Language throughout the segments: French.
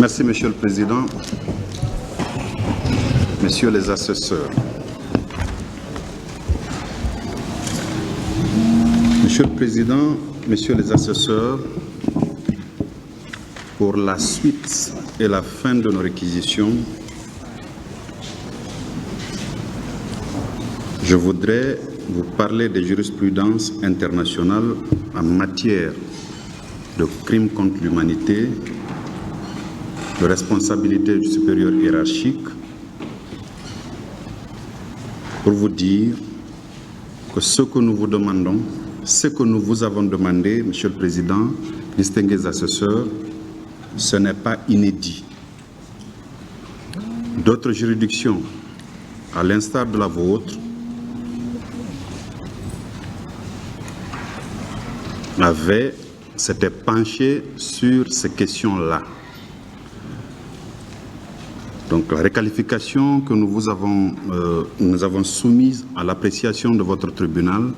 Merci, Monsieur le Président. Messieurs les assesseurs. Monsieur le Président, Messieurs les assesseurs, pour la suite et la fin de nos réquisitions, je voudrais vous parler des jurisprudences internationales en matière de crimes contre l'humanité, de responsabilité du supérieur hiérarchique, pour vous dire que ce que nous vous demandons, ce que nous vous avons demandé, Monsieur le Président, distingués assesseurs, ce n'est pas inédit. D'autres juridictions, à l'instar de la vôtre, s'étaient penchées sur ces questions-là. Donc la requalification que nous avons soumise à l'appréciation de votre tribunal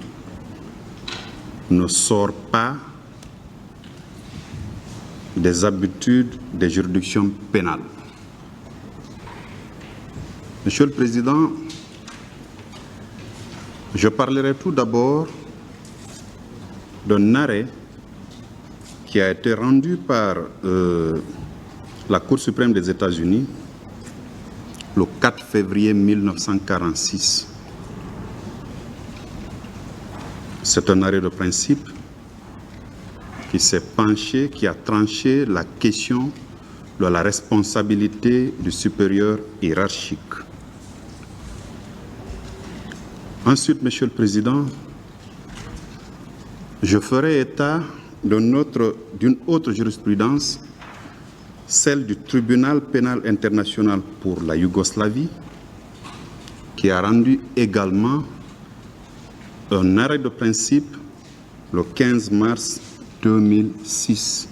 ne sort pas des habitudes des juridictions pénales. Monsieur le Président, je parlerai tout d'abord d'un arrêt qui a été rendu par la Cour suprême des États-Unis le 4 février 1946. C'est un arrêt de principe qui s'est penché, qui a tranché la question de la responsabilité du supérieur hiérarchique. Ensuite, Monsieur le Président, je ferai état d'une autre jurisprudence, celle du Tribunal pénal international pour la Yougoslavie, qui a rendu également un arrêt de principe le 15 mars 2006.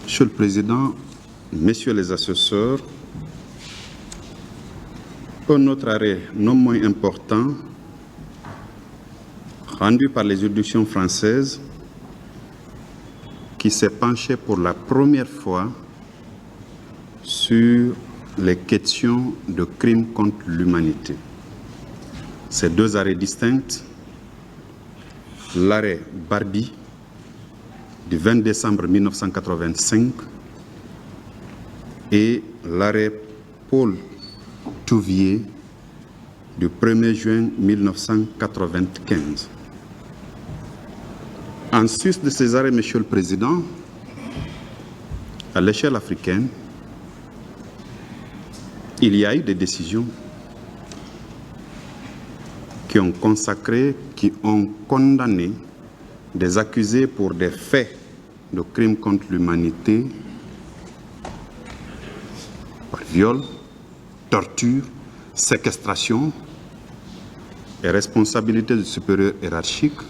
Monsieur le Président, Messieurs les assesseurs, un autre arrêt non moins important, rendu par les juridictions françaises, qui s'est penché pour la première fois sur les questions de crimes contre l'humanité. Ces deux arrêts distincts, l'arrêt Barbie du 20 décembre 1985 et l'arrêt Paul Touvier du 1er juin 1995. En sus de ces arrêts, Monsieur le Président, à l'échelle africaine, il y a eu des décisions qui ont consacré, qui ont condamné des accusés pour des faits de crimes contre l'humanité, par viol, torture, séquestration et responsabilité du supérieur hiérarchique,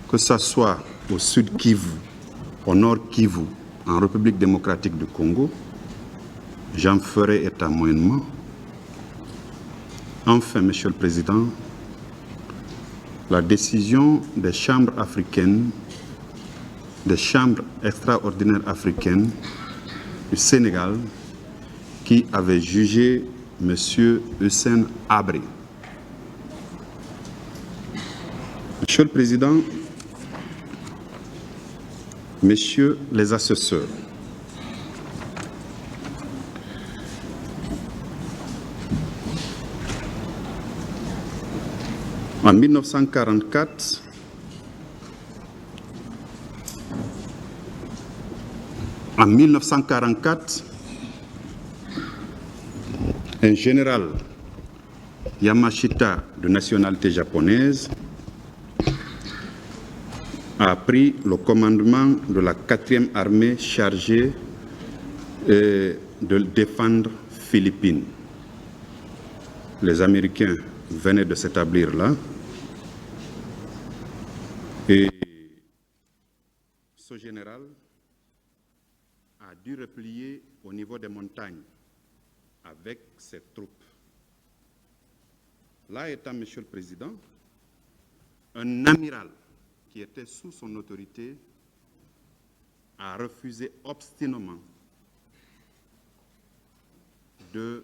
que ce soit au sud Kivu, au nord Kivu, en République démocratique du Congo, j'en ferai état moyennement. Enfin, Monsieur le Président, la décision des chambres africaines, des chambres extraordinaires africaines du Sénégal, qui avait jugé M. Hussein Habré. Monsieur le Président, Messieurs les assesseurs, en 1944, un général Yamashita de nationalité japonaise a pris le commandement de la 4e armée chargée de défendre Philippines. Les Américains venaient de s'établir là et ce général a dû replier au niveau des montagnes avec ses troupes. Là étant, Monsieur le Président, un amiral qui était sous son autorité a refusé obstinément de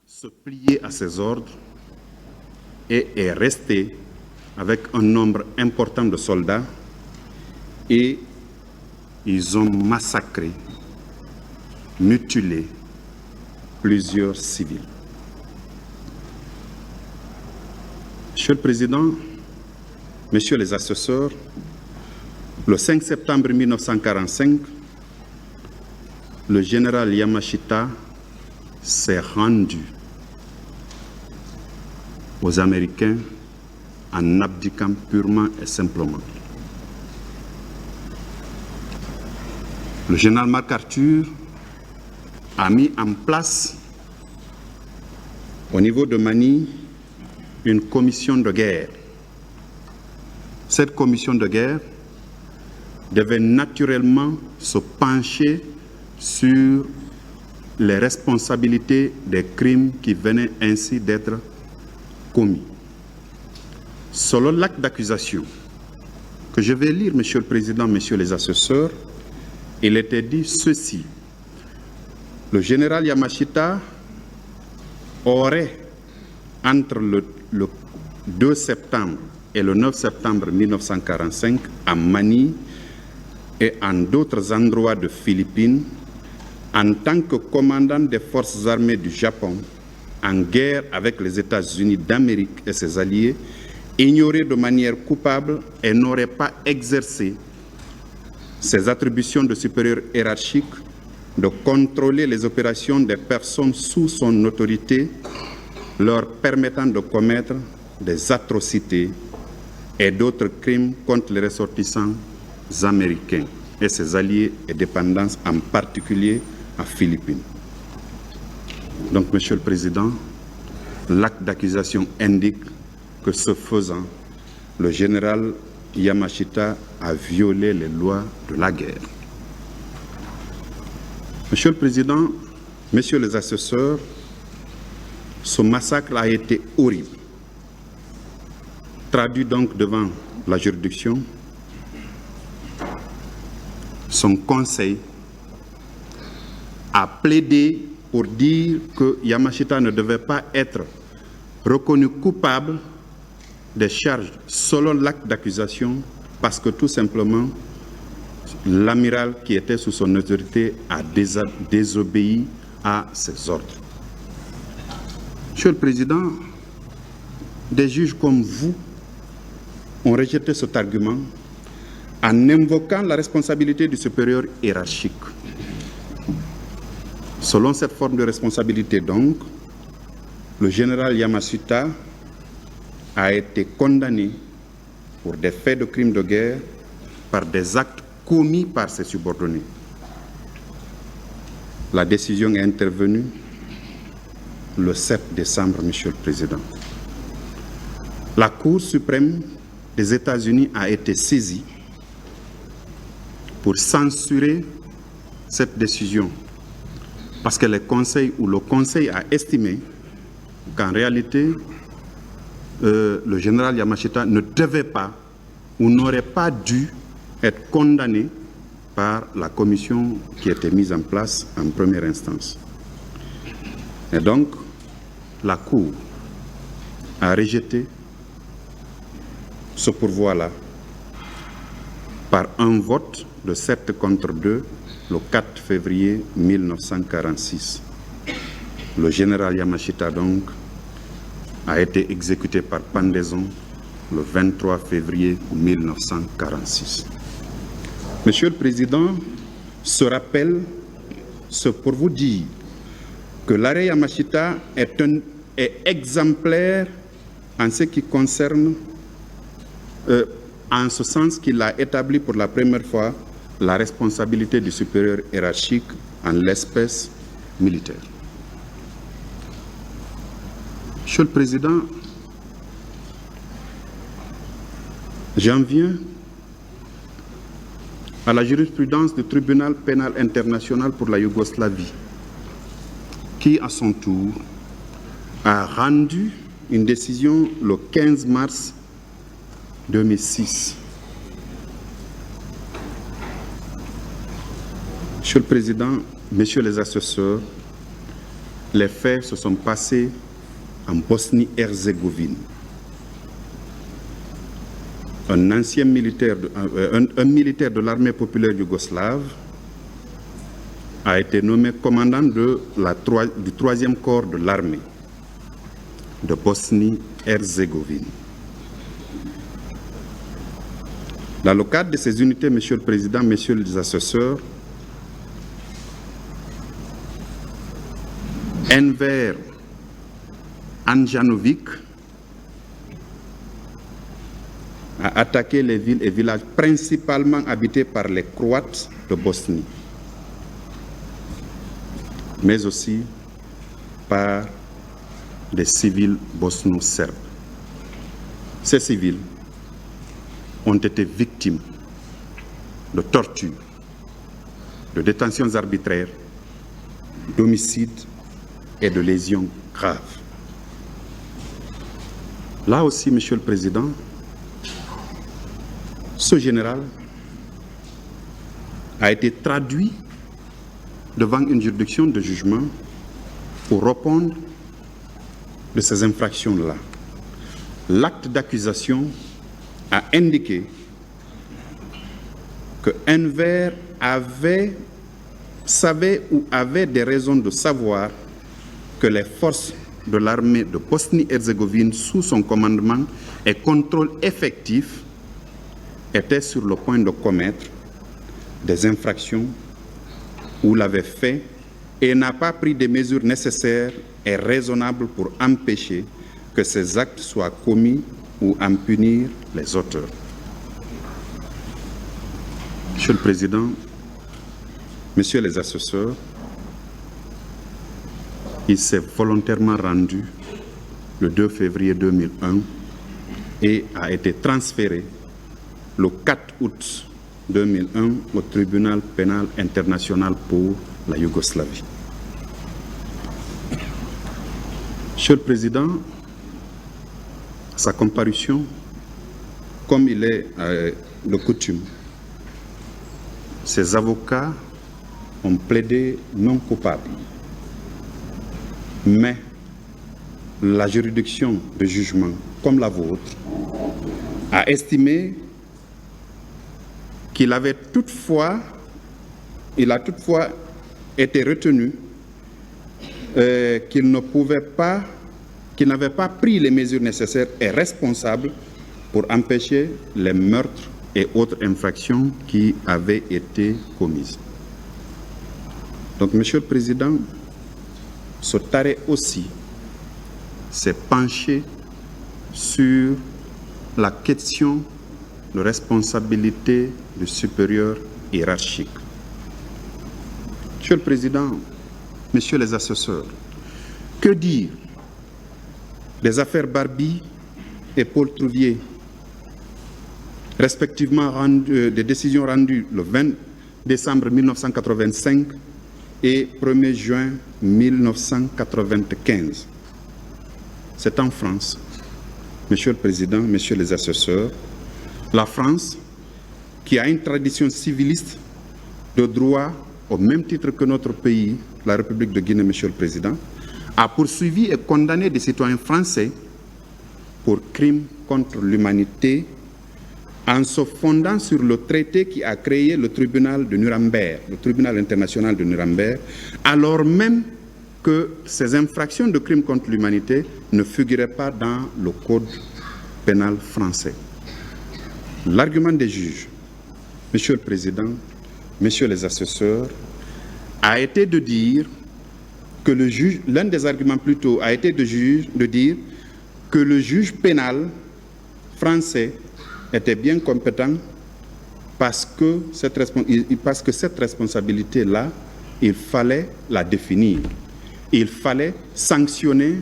se plier à ses ordres et est resté avec un nombre important de soldats et ils ont massacré, mutilé plusieurs civils. Monsieur le Président, Messieurs les assesseurs, le 5 septembre 1945, le général Yamashita s'est rendu aux Américains en abdiquant purement et simplement. Le général MacArthur a mis en place au niveau de Manille une commission de guerre. Cette commission de guerre devait naturellement se pencher sur les responsabilités des crimes qui venaient ainsi d'être commis. Selon l'acte d'accusation que je vais lire, Monsieur le Président, Messieurs les assesseurs, il était dit ceci. Le général Yamashita aurait, entre le 2 septembre et le 9 septembre 1945, à Manille et en d'autres endroits de Philippines, en tant que commandant des forces armées du Japon, en guerre avec les États-Unis d'Amérique et ses alliés, ignoré de manière coupable et n'aurait pas exercé ses attributions de supérieur hiérarchique de contrôler les opérations des personnes sous son autorité, leur permettant de commettre des atrocités et d'autres crimes contre les ressortissants américains et ses alliés et dépendances, en particulier à Philippines. Donc, Monsieur le Président, l'acte d'accusation indique que, ce faisant, le général Yamashita a violé les lois de la guerre. Monsieur le Président, Messieurs les assesseurs, ce massacre a été horrible. Traduit donc devant la juridiction, son conseil a plaidé pour dire que Yamashita ne devait pas être reconnu coupable des charges selon l'acte d'accusation parce que tout simplement l'amiral qui était sous son autorité a désobéi à ses ordres. Monsieur le Président, des juges comme vous ont rejeté cet argument en invoquant la responsabilité du supérieur hiérarchique. Selon cette forme de responsabilité, donc, le général Yamashita a été condamné pour des faits de crimes de guerre par des actes commis par ses subordonnés. La décision est intervenue le 7 décembre, Monsieur le Président. La Cour suprême des États-Unis a été saisie pour censurer cette décision parce que le Conseil a estimé qu'en réalité, le général Yamashita ne devait pas ou n'aurait pas dû être condamné par la commission qui était mise en place en première instance. Et donc, la Cour a rejeté ce pourvoi-là par un vote de 7 contre 2 le 4 février 1946. Le général Yamashita, donc, a été exécuté par pendaison le 23 février 1946. Monsieur le Président, ce rappel, c'est pour vous dire que l'arrêt Yamashita est exemplaire en ce qui concerne, en ce sens qu'il a établi pour la première fois la responsabilité du supérieur hiérarchique en l'espèce militaire. Monsieur le Président, j'en viens à la jurisprudence du Tribunal pénal international pour la Yougoslavie, qui, à son tour, a rendu une décision le 15 mars 2006. Monsieur le Président, Messieurs les assesseurs, les faits se sont passés en Bosnie-Herzégovine. Un militaire de l'armée populaire yougoslave a été nommé commandant du 3e corps de l'armée de Bosnie-Herzégovine. Dans le cadre de ces unités, Monsieur le Président, Messieurs les assesseurs, Enver Anjanovic a attaqué les villes et villages principalement habités par les Croates de Bosnie, mais aussi par des civils bosno-serbes. Ces civils ont été victimes de tortures, de détentions arbitraires, d'homicides et de lésions graves. Là aussi, Monsieur le Président, ce général a été traduit devant une juridiction de jugement pour répondre de ces infractions-là. L'acte d'accusation a indiqué que Enver savait ou avait des raisons de savoir que les forces de l'armée de Bosnie-Herzégovine sous son commandement et contrôle effectif étaient sur le point de commettre des infractions ou l'avaient fait et n'a pas pris des mesures nécessaires et raisonnables pour empêcher que ces actes soient commis ou en punir les auteurs. Monsieur le Président, Messieurs les assesseurs, il s'est volontairement rendu le 2 février 2001 et a été transféré le 4 août 2001 au tribunal pénal international pour la Yougoslavie. Monsieur le Président, sa comparution, comme il est de coutume, ses avocats ont plaidé non coupable. Mais la juridiction de jugement, comme la vôtre, a estimé qu'il a toutefois été retenu qu'il n'avait pas pris les mesures nécessaires et responsables pour empêcher les meurtres et autres infractions qui avaient été commises. Donc, Monsieur le Président, ce arrêt aussi s'est penché sur la question de responsabilité du supérieur hiérarchique. Monsieur le Président, Messieurs les assesseurs, que dire des affaires Barbie et Paul Trouvier, respectivement des décisions rendues le 20 décembre 1985 et 1er juin 1995. C'est en France, Monsieur le Président, Messieurs les assesseurs, la France, qui a une tradition civiliste de droit au même titre que notre pays, la République de Guinée, Monsieur le Président, a poursuivi et condamné des citoyens français pour crimes contre l'humanité en se fondant sur le traité qui a créé le tribunal de Nuremberg, le tribunal international de Nuremberg, alors même que ces infractions de crimes contre l'humanité ne figuraient pas dans le code pénal français. L'argument des juges, Monsieur le Président, Messieurs les assesseurs, a été de dire que le juge, l'un des arguments plutôt a été de dire que le juge pénal français était bien compétent parce que cette responsabilité-là, il fallait la définir. Il fallait sanctionner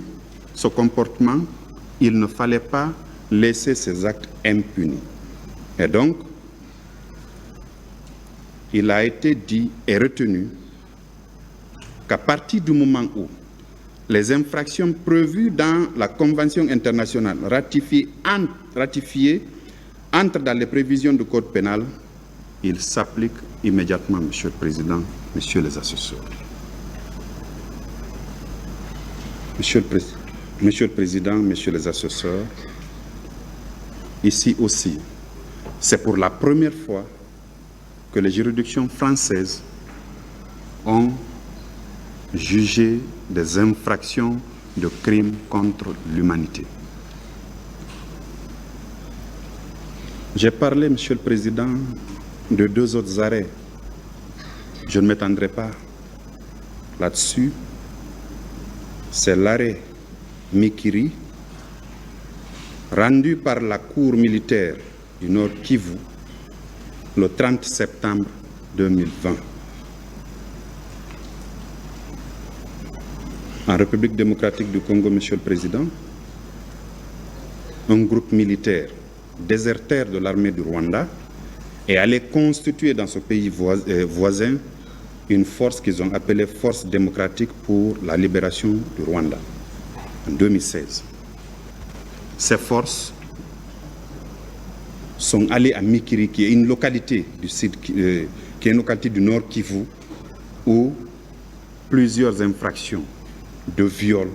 ce comportement. Il ne fallait pas laisser ces actes impunis. Et donc, il a été dit et retenu qu'à partir du moment où les infractions prévues dans la Convention internationale ratifiée entrent dans les prévisions du Code pénal, il s'applique immédiatement, Monsieur le Président, messieurs les assesseurs. Monsieur le Président, messieurs les assesseurs, ici aussi, c'est pour la première fois que les juridictions françaises ont jugé des infractions de crimes contre l'humanité. J'ai parlé, Monsieur le Président, de 2 autres arrêts. Je ne m'étendrai pas là-dessus. C'est l'arrêt Mikiri, rendu par la Cour militaire du Nord Kivu le 30 septembre 2020. En République démocratique du Congo, Monsieur le Président, un groupe militaire déserteur de l'armée du Rwanda est allé constituer dans ce pays voisin une force qu'ils ont appelée Force démocratique pour la libération du Rwanda en 2016. Ces forces sont allées à Mikiri, qui est une localité du sud, qui est une localité du Nord Kivu, où plusieurs infractions de viol,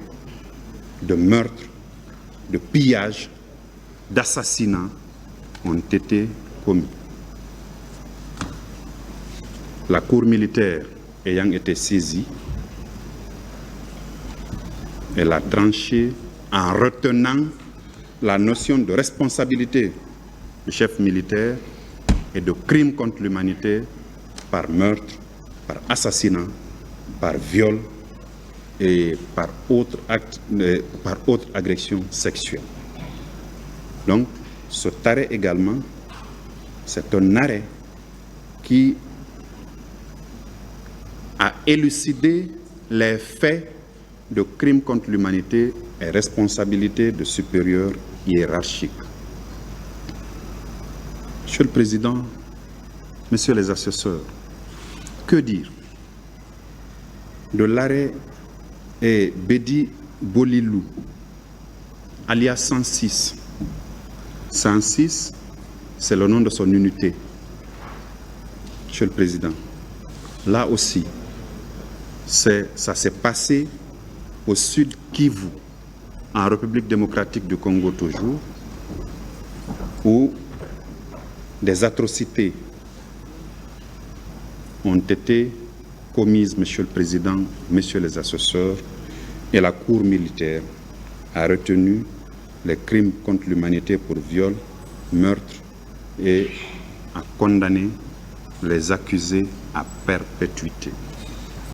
de meurtre, de pillage, d'assassinat ont été commis. La cour militaire ayant été saisie, elle a tranché en retenant la notion de responsabilité du chef militaire et de crime contre l'humanité par meurtre, par assassinat, par viol et par autre agression sexuelle. Donc, cet arrêt également, c'est un arrêt qui a élucidé les faits de crimes contre l'humanité et responsabilité de supérieurs hiérarchiques. Monsieur le Président, Messieurs les assesseurs, que dire de l'arrêt Bedi Bolilou, alias 106. 106, c'est le nom de son unité. Monsieur le Président, là aussi, ça s'est passé au sud Kivu, en République démocratique du Congo toujours, où des atrocités ont été commises, Monsieur le Président, Messieurs les assesseurs, et la Cour militaire a retenu les crimes contre l'humanité pour viol, meurtre et a condamné les accusés à perpétuité.